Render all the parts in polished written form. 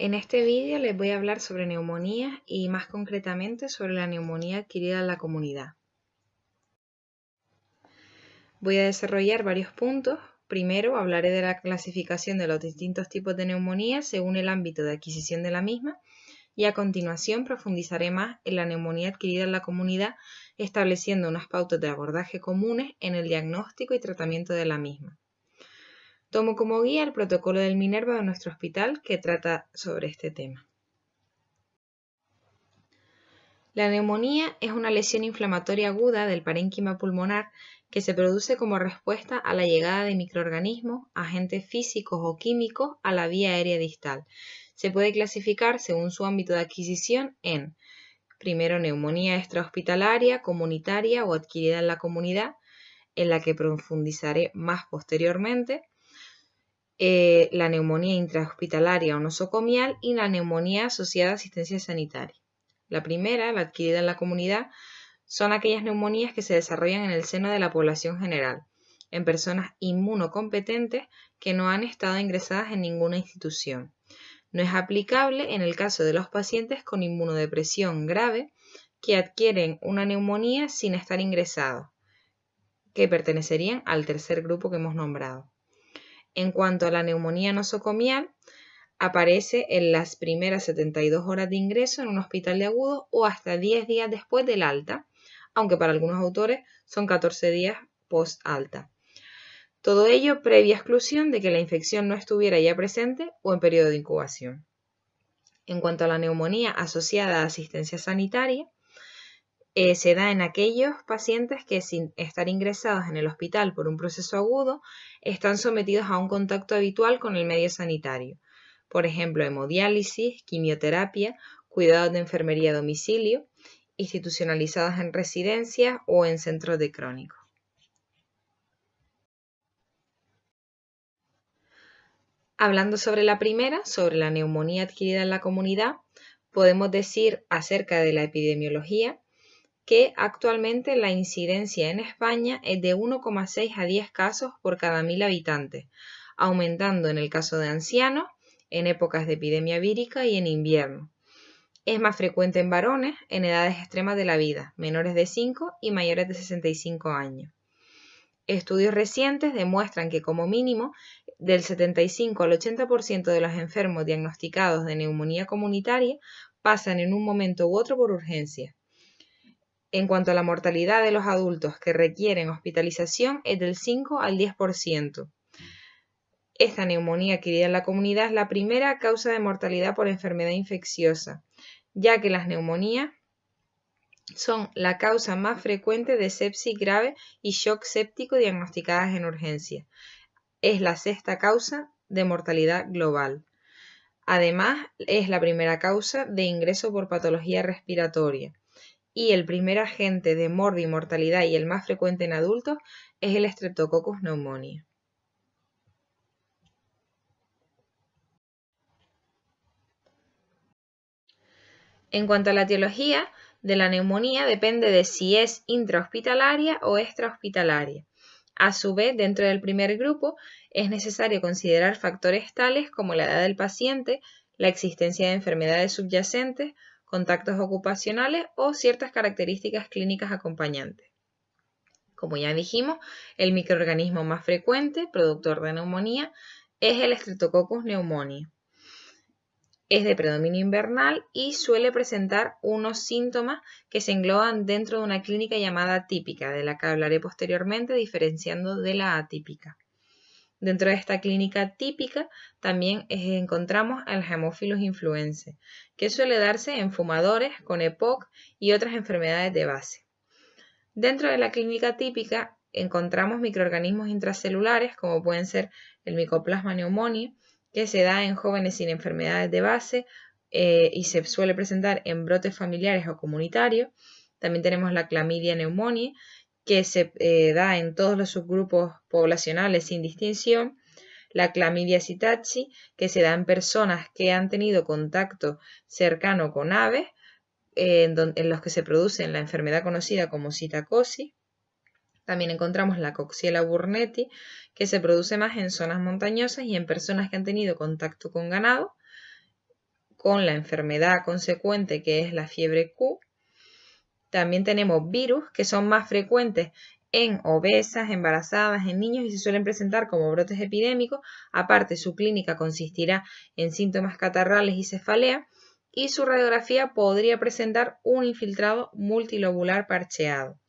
En este vídeo les voy a hablar sobre neumonía y más concretamente sobre la neumonía adquirida en la comunidad. Voy a desarrollar varios puntos. Primero hablaré de la clasificación de los distintos tipos de neumonía según el ámbito de adquisición de la misma y a continuación profundizaré más en la neumonía adquirida en la comunidad, estableciendo unas pautas de abordaje comunes en el diagnóstico y tratamiento de la misma. Tomo como guía el protocolo del Minerva de nuestro hospital que trata sobre este tema. La neumonía es una lesión inflamatoria aguda del parénquima pulmonar que se produce como respuesta a la llegada de microorganismos, agentes físicos o químicos a la vía aérea distal. Se puede clasificar según su ámbito de adquisición en, primero, neumonía extrahospitalaria, comunitaria o adquirida en la comunidad, en la que profundizaré más posteriormente, la neumonía intrahospitalaria o nosocomial y la neumonía asociada a asistencia sanitaria. La primera, la adquirida en la comunidad, son aquellas neumonías que se desarrollan en el seno de la población general, en personas inmunocompetentes que no han estado ingresadas en ninguna institución. No es aplicable en el caso de los pacientes con inmunodepresión grave que adquieren una neumonía sin estar ingresados, que pertenecerían al tercer grupo que hemos nombrado. En cuanto a la neumonía nosocomial, aparece en las primeras 72 horas de ingreso en un hospital de agudos o hasta 10 días después del alta, aunque para algunos autores son 14 días post-alta. Todo ello previa exclusión de que la infección no estuviera ya presente o en periodo de incubación. En cuanto a la neumonía asociada a asistencia sanitaria, se da en aquellos pacientes que sin estar ingresados en el hospital por un proceso agudo, están sometidos a un contacto habitual con el medio sanitario. Por ejemplo, hemodiálisis, quimioterapia, cuidados de enfermería a domicilio, institucionalizados en residencias o en centros de crónicos. Hablando sobre la primera, sobre la neumonía adquirida en la comunidad, podemos decir acerca de la epidemiología que actualmente la incidencia en España es de 1,6 a 10 casos por cada 1000 habitantes, aumentando en el caso de ancianos, en épocas de epidemia vírica y en invierno. Es más frecuente en varones en edades extremas de la vida, menores de 5 y mayores de 65 años. Estudios recientes demuestran que como mínimo del 75 al 80% de los enfermos diagnosticados de neumonía comunitaria pasan en un momento u otro por urgencia. En cuanto a la mortalidad de los adultos que requieren hospitalización es del 5 al 10%. Esta neumonía adquirida en la comunidad es la primera causa de mortalidad por enfermedad infecciosa, ya que las neumonías son la causa más frecuente de sepsis grave y shock séptico diagnosticadas en urgencia. Es la sexta causa de mortalidad global. Además, es la primera causa de ingreso por patología respiratoria. Y el primer agente de morbimortalidad y el más frecuente en adultos es el Streptococcus pneumoniae. En cuanto a la etiología de la neumonía, depende de si es intrahospitalaria o extrahospitalaria. A su vez, dentro del primer grupo, es necesario considerar factores tales como la edad del paciente, la existencia de enfermedades subyacentes, contactos ocupacionales o ciertas características clínicas acompañantes. Como ya dijimos, el microorganismo más frecuente, productor de neumonía, es el Streptococcus pneumoniae. Es de predominio invernal y suele presentar unos síntomas que se engloban dentro de una clínica llamada típica, de la que hablaré posteriormente diferenciando de la atípica. Dentro de esta clínica típica también encontramos al Haemophilus influenzae, que suele darse en fumadores con EPOC y otras enfermedades de base. Dentro de la clínica típica encontramos microorganismos intracelulares como pueden ser el Mycoplasma pneumoniae, que se da en jóvenes sin enfermedades de base y se suele presentar en brotes familiares o comunitarios. También tenemos la Chlamydia pneumoniae, que se da en todos los subgrupos poblacionales sin distinción. La Chlamydia psittaci, que se da en personas que han tenido contacto cercano con aves, en los que se produce la enfermedad conocida como psittacosis. También encontramos la Coxiella burnetii, que se produce más en zonas montañosas y en personas que han tenido contacto con ganado. con la enfermedad consecuente que es la fiebre Q. También tenemos virus que son más frecuentes en obesas, embarazadas, en niños y se suelen presentar como brotes epidémicos. Aparte, su clínica consistirá en síntomas catarrales y cefalea y su radiografía podría presentar un infiltrado multilobular parcheado.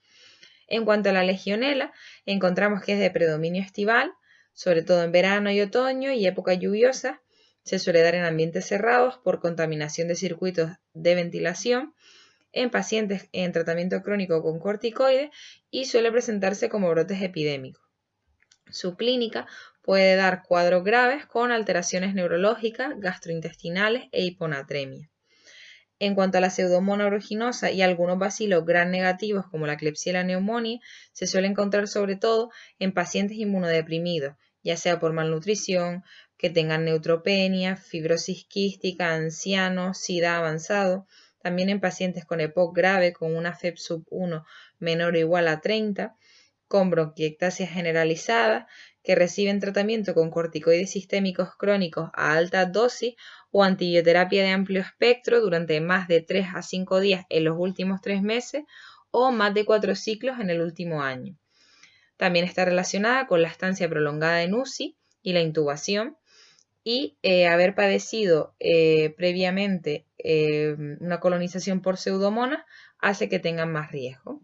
En cuanto a la legionela, encontramos que es de predominio estival, sobre todo en verano y otoño y época lluviosa. Se suele dar en ambientes cerrados por contaminación de circuitos de ventilación, en pacientes en tratamiento crónico con corticoides y suele presentarse como brotes epidémicos. Su clínica puede dar cuadros graves con alteraciones neurológicas, gastrointestinales e hiponatremia. En cuanto a la pseudomonas aeruginosa y algunos bacilos gram negativos como la Klebsiella pneumoniae, se suele encontrar sobre todo en pacientes inmunodeprimidos, ya sea por malnutrición, que tengan neutropenia, fibrosis quística, ancianos, SIDA avanzado, también en pacientes con EPOC grave con una FEP sub 1 menor o igual a 30, con bronquiectasia generalizada, que reciben tratamiento con corticoides sistémicos crónicos a alta dosis o antibioterapia de amplio espectro durante más de 3 a 5 días en los últimos 3 meses o más de 4 ciclos en el último año. También está relacionada con la estancia prolongada en UCI y la intubación y haber padecido previamente una colonización por pseudomonas hace que tengan más riesgo.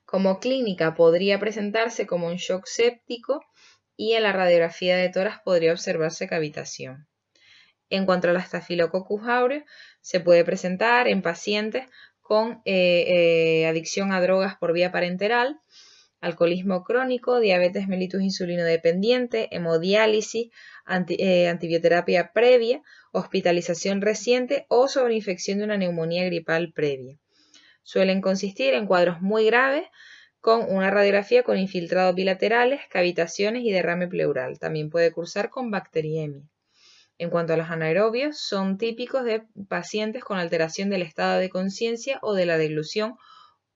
Como clínica podría presentarse como un shock séptico y en la radiografía de tórax podría observarse cavitación. En cuanto a la Staphylococcus aureus, se puede presentar en pacientes con adicción a drogas por vía parenteral, alcoholismo crónico, diabetes mellitus insulino dependiente, hemodiálisis, antibioterapia previa, hospitalización reciente o sobreinfección de una neumonía gripal previa. Suelen consistir en cuadros muy graves con una radiografía con infiltrados bilaterales, cavitaciones y derrame pleural. También puede cursar con bacteriemia. En cuanto a los anaerobios, son típicos de pacientes con alteración del estado de conciencia o de la deglución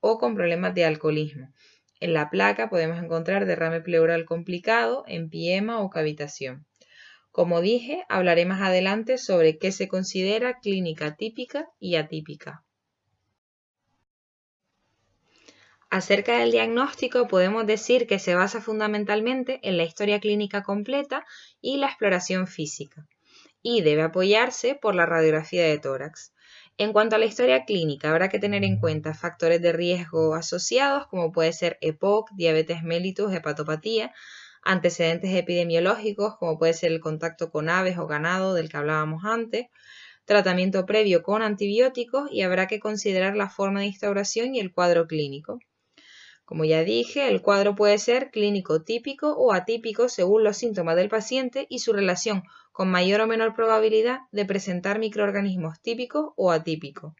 o con problemas de alcoholismo. En la placa podemos encontrar derrame pleural complicado, empiema o cavitación. Como dije, hablaré más adelante sobre qué se considera clínica típica y atípica. Acerca del diagnóstico podemos decir que se basa fundamentalmente en la historia clínica completa y la exploración física, y debe apoyarse por la radiografía de tórax. En cuanto a la historia clínica, habrá que tener en cuenta factores de riesgo asociados como puede ser EPOC, diabetes mellitus, hepatopatía, antecedentes epidemiológicos como puede ser el contacto con aves o ganado del que hablábamos antes, tratamiento previo con antibióticos y habrá que considerar la forma de instauración y el cuadro clínico. Como ya dije, el cuadro puede ser clínico típico o atípico según los síntomas del paciente y su relación con mayor o menor probabilidad de presentar microorganismos típicos o atípicos.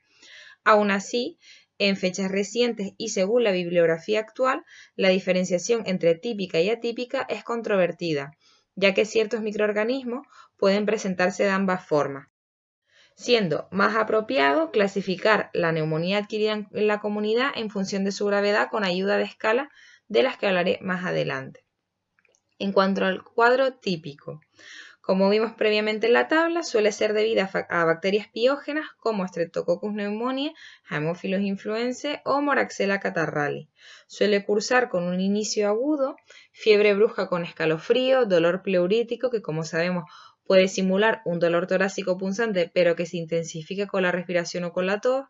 Aún así, en fechas recientes y según la bibliografía actual, la diferenciación entre típica y atípica es controvertida, ya que ciertos microorganismos pueden presentarse de ambas formas, siendo más apropiado clasificar la neumonía adquirida en la comunidad en función de su gravedad con ayuda de escalas de las que hablaré más adelante. En cuanto al cuadro típico, como vimos previamente en la tabla, suele ser debida a bacterias piógenas como Streptococcus pneumoniae, Haemophilus influenzae o Moraxella catarrhalis. Suele cursar con un inicio agudo, fiebre brusca con escalofrío, dolor pleurítico que como sabemos puede simular un dolor torácico punzante pero que se intensifica con la respiración o con la tos.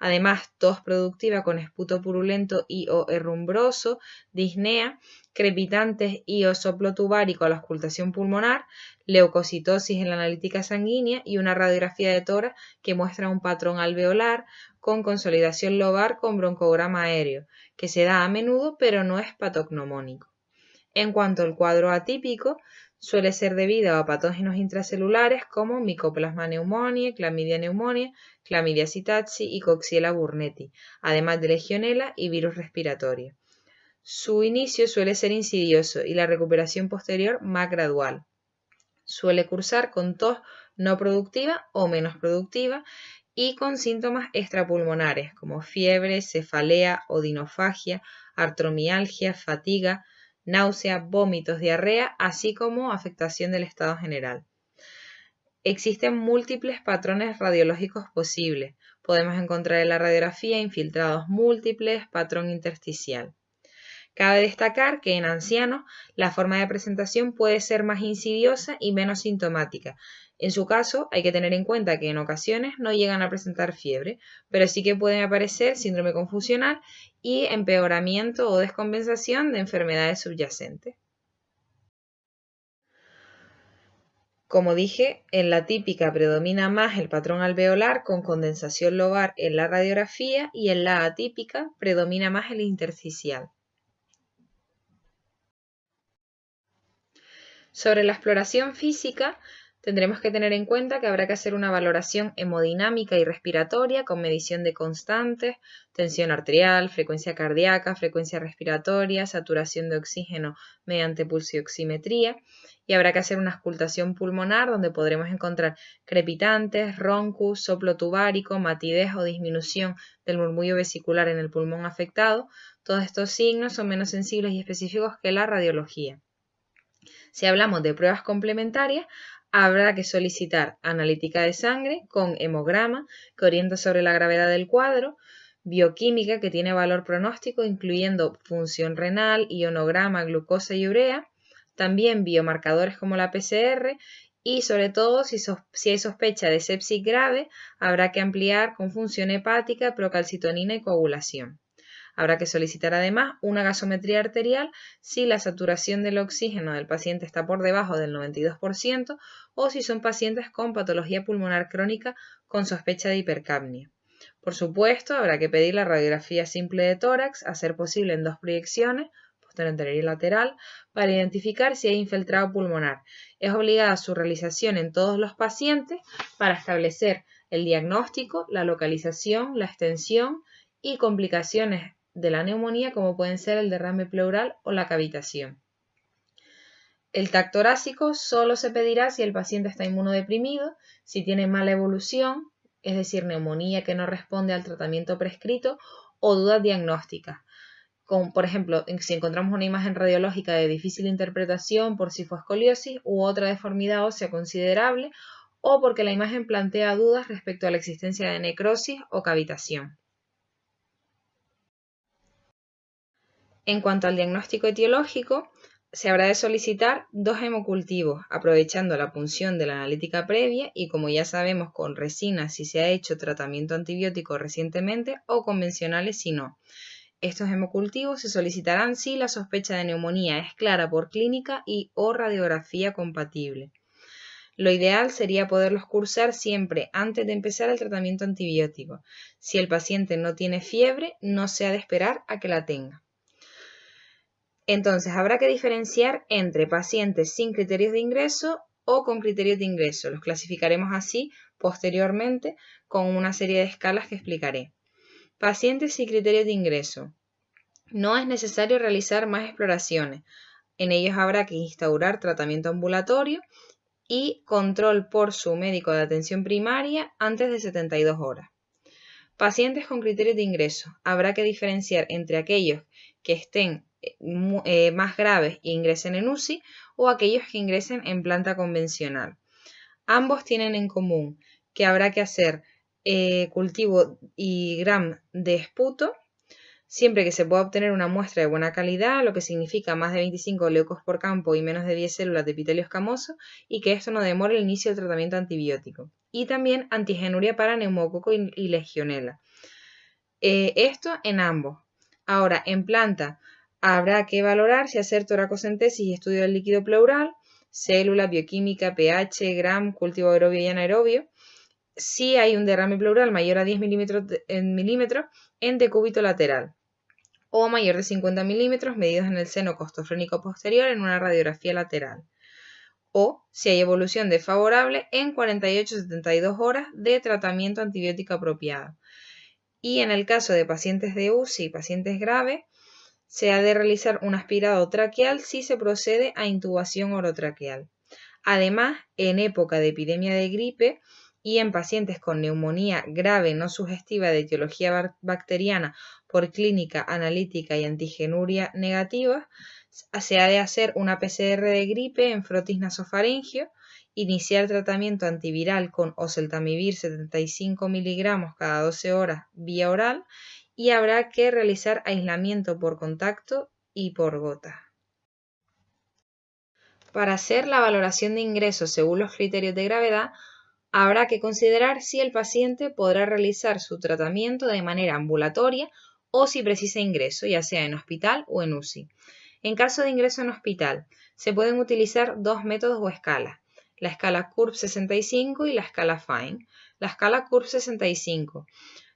Además, tos productiva con esputo purulento y o herrumbroso, disnea, crepitantes y o soplo tubárico a la auscultación pulmonar, leucocitosis en la analítica sanguínea y una radiografía de tórax que muestra un patrón alveolar con consolidación lobar con broncograma aéreo, que se da a menudo pero no es patognomónico. En cuanto al cuadro atípico, suele ser debido a patógenos intracelulares como Mycoplasma pneumoniae, Chlamydia psittaci y Coxiella burnetii, además de Legionella y virus respiratorio. Su inicio suele ser insidioso y la recuperación posterior más gradual. Suele cursar con tos no productiva o menos productiva y con síntomas extrapulmonares como fiebre, cefalea, odinofagia, artromialgia, fatiga, náusea, vómitos, diarrea, así como afectación del estado general. Existen múltiples patrones radiológicos posibles. Podemos encontrar en la radiografía infiltrados múltiples, patrón intersticial. Cabe destacar que en ancianos la forma de presentación puede ser más insidiosa y menos sintomática. En su caso, hay que tener en cuenta que en ocasiones no llegan a presentar fiebre, pero sí que pueden aparecer síndrome confusional y empeoramiento o descompensación de enfermedades subyacentes. Como dije, en la típica predomina más el patrón alveolar con condensación lobar en la radiografía y en la atípica predomina más el intersticial. Sobre la exploración física, tendremos que tener en cuenta que habrá que hacer una valoración hemodinámica y respiratoria con medición de constantes, tensión arterial, frecuencia cardíaca, frecuencia respiratoria, saturación de oxígeno mediante pulsioximetría, y habrá que hacer una auscultación pulmonar donde podremos encontrar crepitantes, roncus, soplo tubárico, matidez o disminución del murmullo vesicular en el pulmón afectado. Todos estos signos son menos sensibles y específicos que la radiología. Si hablamos de pruebas complementarias, habrá que solicitar analítica de sangre con hemograma que orienta sobre la gravedad del cuadro, bioquímica que tiene valor pronóstico incluyendo función renal, ionograma, glucosa y urea, también biomarcadores como la PCR y sobre todo si hay sospecha de sepsis grave, habrá que ampliar con función hepática, procalcitonina y coagulación. Habrá que solicitar además una gasometría arterial si la saturación del oxígeno del paciente está por debajo del 92% o si son pacientes con patología pulmonar crónica con sospecha de hipercapnia. Por supuesto, habrá que pedir la radiografía simple de tórax, a ser posible en 2 proyecciones, posterior anterior y lateral, para identificar si hay infiltrado pulmonar. Es obligada su realización en todos los pacientes para establecer el diagnóstico, la localización, la extensión y complicaciones de la neumonía como pueden ser el derrame pleural o la cavitación. El TAC torácico solo se pedirá si el paciente está inmunodeprimido, si tiene mala evolución, es decir, neumonía que no responde al tratamiento prescrito o dudas diagnósticas. Como por ejemplo, si encontramos una imagen radiológica de difícil interpretación por cifoescoliosis u otra deformidad ósea considerable o porque la imagen plantea dudas respecto a la existencia de necrosis o cavitación. En cuanto al diagnóstico etiológico, se habrá de solicitar 2 hemocultivos, aprovechando la punción de la analítica previa y como ya sabemos con resina si se ha hecho tratamiento antibiótico recientemente o convencionales si no. Estos hemocultivos se solicitarán si la sospecha de neumonía es clara por clínica y o radiografía compatible. Lo ideal sería poderlos cursar siempre antes de empezar el tratamiento antibiótico. Si el paciente no tiene fiebre, no se ha de esperar a que la tenga. Entonces, habrá que diferenciar entre pacientes sin criterios de ingreso o con criterios de ingreso. Los clasificaremos así posteriormente con una serie de escalas que explicaré. Pacientes sin criterios de ingreso. No es necesario realizar más exploraciones. En ellos habrá que instaurar tratamiento ambulatorio y control por su médico de atención primaria antes de 72 horas. Pacientes con criterios de ingreso. Habrá que diferenciar entre aquellos que estén más graves e ingresen en UCI o aquellos que ingresen en planta convencional. Ambos tienen en común que habrá que hacer cultivo y gram de esputo siempre que se pueda obtener una muestra de buena calidad, lo que significa más de 25 leucos por campo y menos de 10 células de epitelio escamoso, y que esto no demore el inicio del tratamiento antibiótico. Y también antigenuria para neumococo y legionela. Esto en ambos. Ahora, en planta, habrá que valorar si hacer toracocentesis y estudio del líquido pleural, célula, bioquímica, pH, gram, cultivo aerobio y anaerobio. Si hay un derrame pleural mayor a 10 milímetros en decúbito lateral o mayor de 50 milímetros medidos en el seno costofrénico posterior en una radiografía lateral. O si hay evolución desfavorable en 48-72 horas de tratamiento antibiótico apropiado. Y en el caso de pacientes de UCI y pacientes graves, se ha de realizar un aspirado traqueal si se procede a intubación orotraqueal. Además, en época de epidemia de gripe y en pacientes con neumonía grave no sugestiva de etiología bacteriana por clínica analítica y antigenuria negativa, se ha de hacer una PCR de gripe en frotis nasofaringeo iniciar tratamiento antiviral con oseltamivir 75 miligramos cada 12 horas vía oral y habrá que realizar aislamiento por contacto y por gotas. Para hacer la valoración de ingresos según los criterios de gravedad, habrá que considerar si el paciente podrá realizar su tratamiento de manera ambulatoria o si precisa ingreso, ya sea en hospital o en UCI. En caso de ingreso en hospital, se pueden utilizar dos métodos o escalas, la escala Kurb 65 y la escala Fine. La escala Kurb 65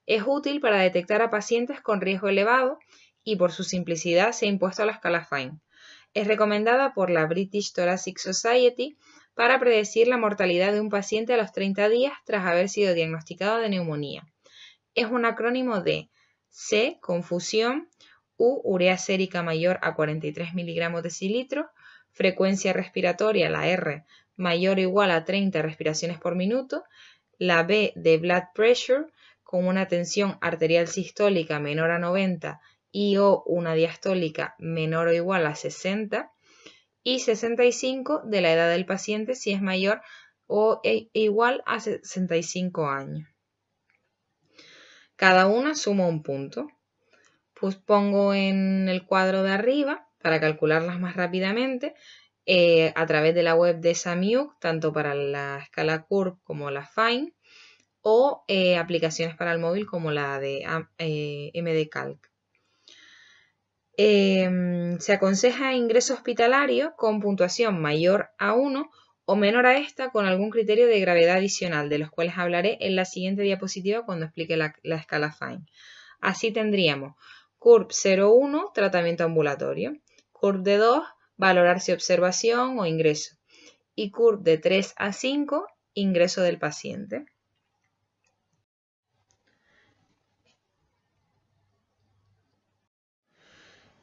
es útil para detectar a pacientes con riesgo elevado y por su simplicidad se ha impuesto la escala Fine. Es recomendada por la British Thoracic Society para predecir la mortalidad de un paciente a los 30 días tras haber sido diagnosticado de neumonía. Es un acrónimo de C, confusión, U, urea sérica mayor a 43 miligramos decilitros, frecuencia respiratoria, la R, mayor o igual a 30 respiraciones por minuto, la B de blood pressure, con una tensión arterial sistólica menor a 90 y o una diastólica menor o igual a 60, y 65 de la edad del paciente si es mayor o igual a 65 años. Cada una suma un punto. Pues pongo en el cuadro de arriba para calcularlas más rápidamente a través de la web de SAMIUC, tanto para la escala Kurb como la Fine, o aplicaciones para el móvil como la de MDCalc. Se aconseja ingreso hospitalario con puntuación mayor a 1 o menor a esta con algún criterio de gravedad adicional, de los cuales hablaré en la siguiente diapositiva cuando explique la escala Fine. Así tendríamos Kurb 0,1, tratamiento ambulatorio, Kurb de 2, valorar si observación o ingreso, y Kurb de 3 a 5, ingreso del paciente.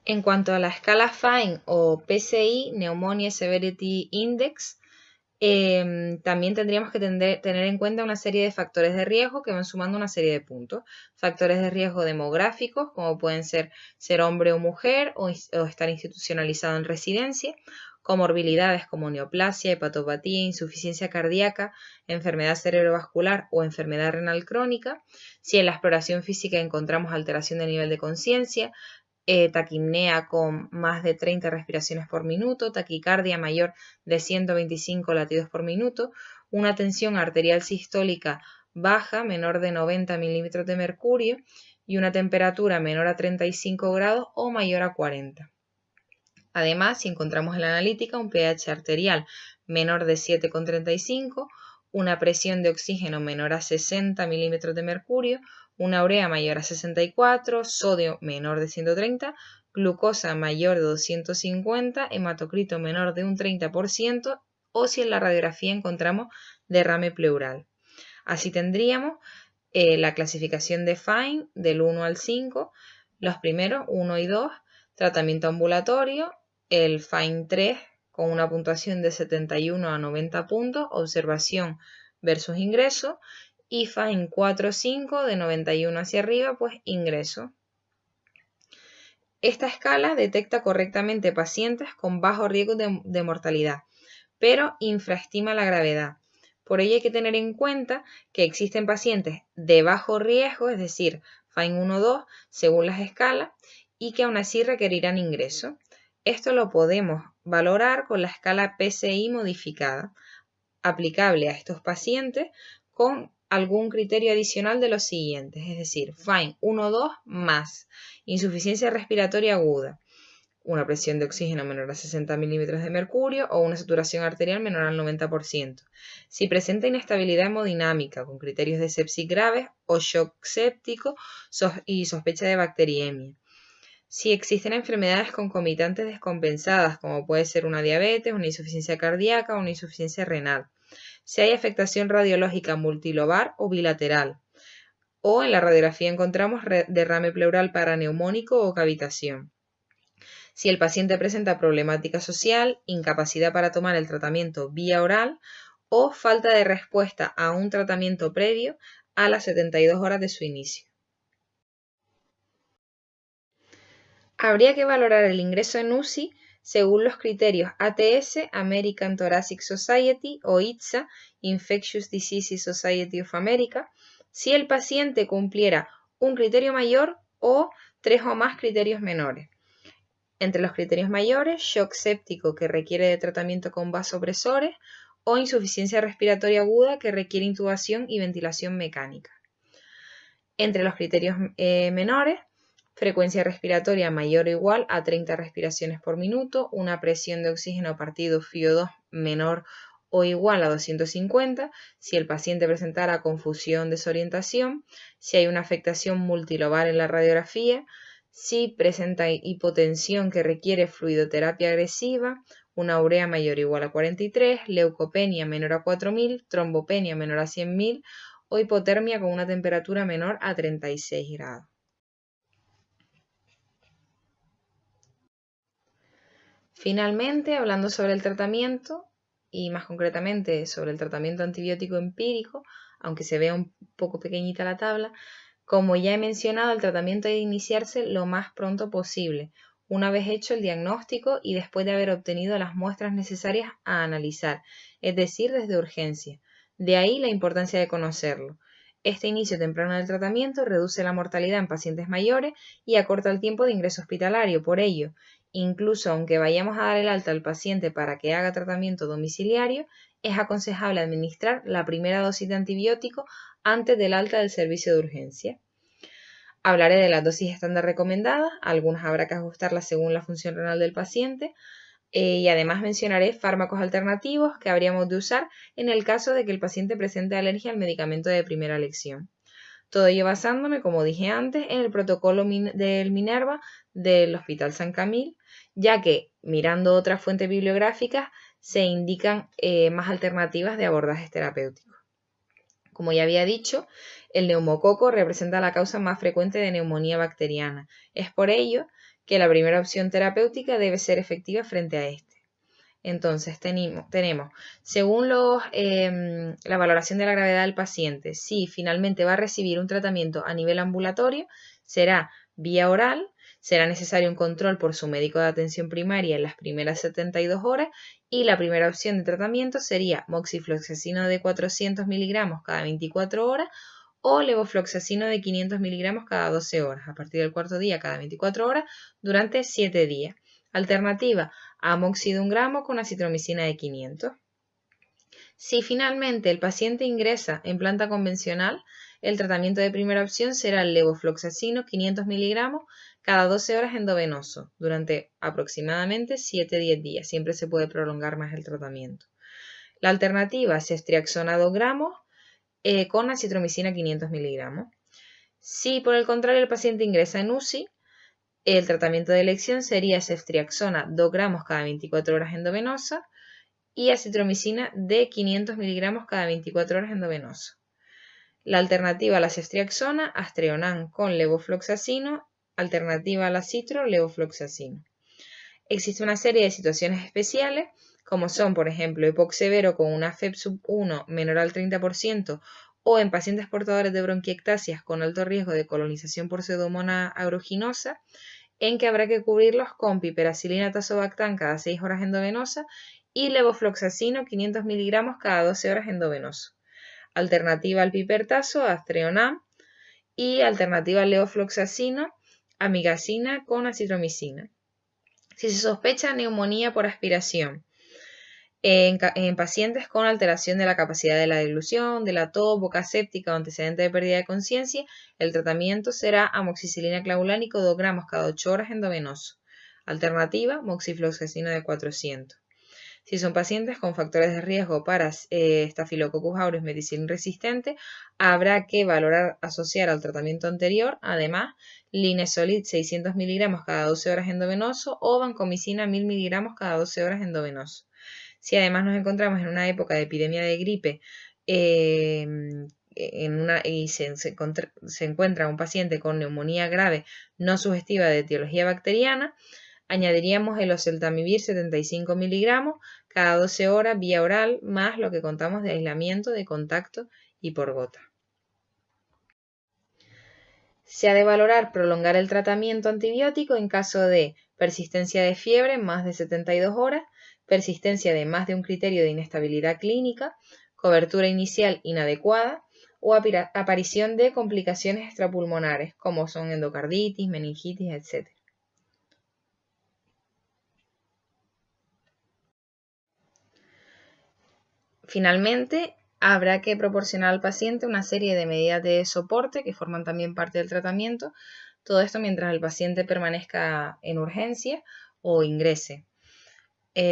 En cuanto a la escala Fine o PSI, Pneumonia Severity Index, también tendríamos que tener en cuenta una serie de factores de riesgo que van sumando una serie de puntos. Factores de riesgo demográficos, como pueden ser hombre o mujer o estar institucionalizado en residencia. Comorbilidades como neoplasia, hepatopatía, insuficiencia cardíaca, enfermedad cerebrovascular o enfermedad renal crónica. Si en la exploración física encontramos alteración del nivel de conciencia, taquipnea con más de 30 respiraciones por minuto, taquicardia mayor de 125 latidos por minuto, una tensión arterial sistólica baja, menor de 90 milímetros de mercurio, y una temperatura menor a 35 grados o mayor a 40. Además, si encontramos en la analítica un pH arterial menor de 7,35, una presión de oxígeno menor a 60 milímetros de mercurio, una urea mayor a 64, sodio menor de 130, glucosa mayor de 250, hematocrito menor de un 30%, o si en la radiografía encontramos derrame pleural. Así tendríamos la clasificación de Fine del 1 al 5, los primeros 1 y 2, tratamiento ambulatorio, el Fine 3 con una puntuación de 71 a 90 puntos, observación versus ingreso, y Fine 4-5 de 91 hacia arriba, pues ingreso. Esta escala detecta correctamente pacientes con bajo riesgo de mortalidad, pero infraestima la gravedad. Por ello hay que tener en cuenta que existen pacientes de bajo riesgo, es decir, Fine 1-2, según las escalas, y que aún así requerirán ingreso. Esto lo podemos valorar con la escala PSI modificada, aplicable a estos pacientes con algún criterio adicional de los siguientes, es decir, Fine 1-2 más insuficiencia respiratoria aguda, una presión de oxígeno menor a 60 milímetros de mercurio o una saturación arterial menor al 90%. Si presenta inestabilidad hemodinámica con criterios de sepsis graves o shock séptico y sospecha de bacteriemia. Si existen enfermedades concomitantes descompensadas, como puede ser una diabetes, una insuficiencia cardíaca o una insuficiencia renal. Si hay afectación radiológica multilobar o bilateral. O en la radiografía encontramos derrame pleural paraneumónico o cavitación. Si el paciente presenta problemática social, incapacidad para tomar el tratamiento vía oral o falta de respuesta a un tratamiento previo a las 72 horas de su inicio. Habría que valorar el ingreso en UCI según los criterios ATS, American Thoracic Society, o ITSA, Infectious Diseases Society of America, si el paciente cumpliera un criterio mayor o 3 o más criterios menores. Entre los criterios mayores, shock séptico que requiere de tratamiento con vasopresores o insuficiencia respiratoria aguda que requiere intubación y ventilación mecánica. Entre los criterios menores, frecuencia respiratoria mayor o igual a 30 respiraciones por minuto, una presión de oxígeno partido FiO2 menor o igual a 250, si el paciente presentara confusión, desorientación, si hay una afectación multilobar en la radiografía, si presenta hipotensión que requiere fluidoterapia agresiva, una urea mayor o igual a 43, leucopenia menor a 4000, trombopenia menor a 100.000 o hipotermia con una temperatura menor a 36 grados. Finalmente, hablando sobre el tratamiento, y más concretamente sobre el tratamiento antibiótico empírico, aunque se vea un poco pequeñita la tabla, como ya he mencionado, el tratamiento debe iniciarse lo más pronto posible, una vez hecho el diagnóstico y después de haber obtenido las muestras necesarias a analizar, es decir, desde urgencia. De ahí la importancia de conocerlo. Este inicio temprano del tratamiento reduce la mortalidad en pacientes mayores y acorta el tiempo de ingreso hospitalario. Por ello, incluso aunque vayamos a dar el alta al paciente para que haga tratamiento domiciliario, es aconsejable administrar la primera dosis de antibiótico antes del alta del servicio de urgencia. Hablaré de las dosis estándar recomendadas, algunas habrá que ajustarlas según la función renal del paciente, y además mencionaré fármacos alternativos que habríamos de usar en el caso de que el paciente presente alergia al medicamento de primera elección. Todo ello basándome, como dije antes, en el protocolo del Minerva del Hospital San Camil, ya que mirando otras fuentes bibliográficas se indican más alternativas de abordajes terapéuticos. Como ya había dicho, el neumococo representa la causa más frecuente de neumonía bacteriana. Es por ello que la primera opción terapéutica debe ser efectiva frente a este. Entonces tenemos según la valoración de la gravedad del paciente, si finalmente va a recibir un tratamiento a nivel ambulatorio, será vía oral, será necesario un control por su médico de atención primaria en las primeras 72 horas y la primera opción de tratamiento sería moxifloxacino de 400 miligramos cada 24 horas o levofloxacino de 500 miligramos cada 12 horas, a partir del cuarto día cada 24 horas durante 7 días. Alternativa, amoxi de 1 gramo con acitromicina de 500. Si finalmente el paciente ingresa en planta convencional, el tratamiento de primera opción será el levofloxacino 500 miligramos cada 12 horas endovenoso durante aproximadamente 7-10 días. Siempre se puede prolongar más el tratamiento. La alternativa es ceftriaxona 2 gramos con acitromicina 500 miligramos. Si por el contrario el paciente ingresa en UCI, el tratamiento de elección sería ceftriaxona 2 gramos cada 24 horas endovenosa y acitromicina de 500 miligramos cada 24 horas endovenoso. La alternativa a la ceftriaxona, Astreonan con levofloxacino, alternativa a la citro, levofloxacino. Existe una serie de situaciones especiales, como son, por ejemplo, EPOC severo con una FEP sub 1 menor al 30% o en pacientes portadores de bronquiectasias con alto riesgo de colonización por Pseudomonas aeruginosa, en que habrá que cubrirlos con piperacilina tazobactam cada 6 horas endovenosa y levofloxacino 500 miligramos cada 12 horas endovenoso. Alternativa al pipertazo, Astreonam, y alternativa al levofloxacino, amigacina con acitromicina. Si se sospecha neumonía por aspiración en pacientes con alteración de la capacidad de la deglución, de la tos, boca séptica o antecedente de pérdida de conciencia, el tratamiento será amoxicilina clavulánico 2 gramos cada 8 horas endovenoso. Alternativa, moxifloxacino de 400. Si son pacientes con factores de riesgo para Staphylococcus aureus meticilin resistente, habrá que valorar asociar al tratamiento anterior, además, linezolid 600 miligramos cada 12 horas endovenoso o vancomicina 1000 miligramos cada 12 horas endovenoso. Si además nos encontramos en una época de epidemia de gripe y se encuentra un paciente con neumonía grave no sugestiva de etiología bacteriana, añadiríamos el oseltamivir 75 miligramos cada 12 horas vía oral, más lo que contamos de aislamiento, de contacto y por gota. Se ha de valorar prolongar el tratamiento antibiótico en caso de persistencia de fiebre más de 72 horas, persistencia de más de un criterio de inestabilidad clínica, cobertura inicial inadecuada o aparición de complicaciones extrapulmonares como son endocarditis, meningitis, etc. Finalmente, habrá que proporcionar al paciente una serie de medidas de soporte que forman también parte del tratamiento, todo esto mientras el paciente permanezca en urgencia o ingrese.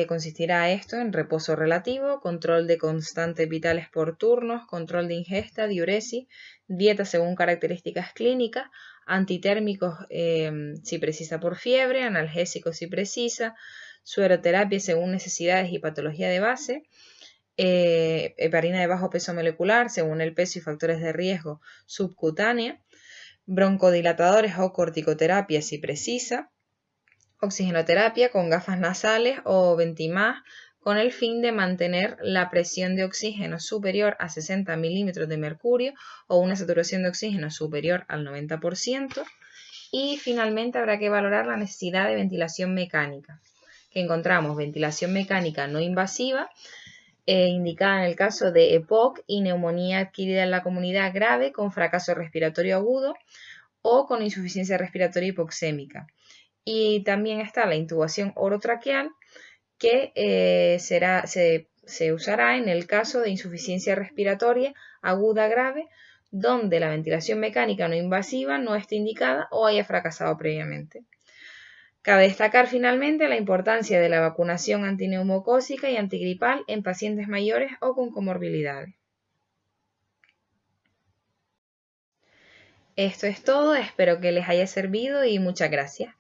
Consistirá esto en reposo relativo, control de constantes vitales por turnos, control de ingesta, diuresis, dieta según características clínicas, antitérmicos si precisa por fiebre, analgésicos si precisa, sueroterapia según necesidades y patología de base, heparina de bajo peso molecular según el peso y factores de riesgo subcutánea, broncodilatadores o corticoterapia si precisa, oxigenoterapia con gafas nasales o Ventimás con el fin de mantener la presión de oxígeno superior a 60 milímetros de mercurio o una saturación de oxígeno superior al 90%. Y finalmente habrá que valorar la necesidad de ventilación mecánica, que encontramos ventilación mecánica no invasiva, indicada en el caso de EPOC y neumonía adquirida en la comunidad grave con fracaso respiratorio agudo o con insuficiencia respiratoria hipoxémica. Y también está la intubación orotraqueal, que se usará en el caso de insuficiencia respiratoria aguda grave, donde la ventilación mecánica no invasiva no esté indicada o haya fracasado previamente. Cabe destacar finalmente la importancia de la vacunación antineumocócica y antigripal en pacientes mayores o con comorbilidades. Esto es todo, espero que les haya servido y muchas gracias.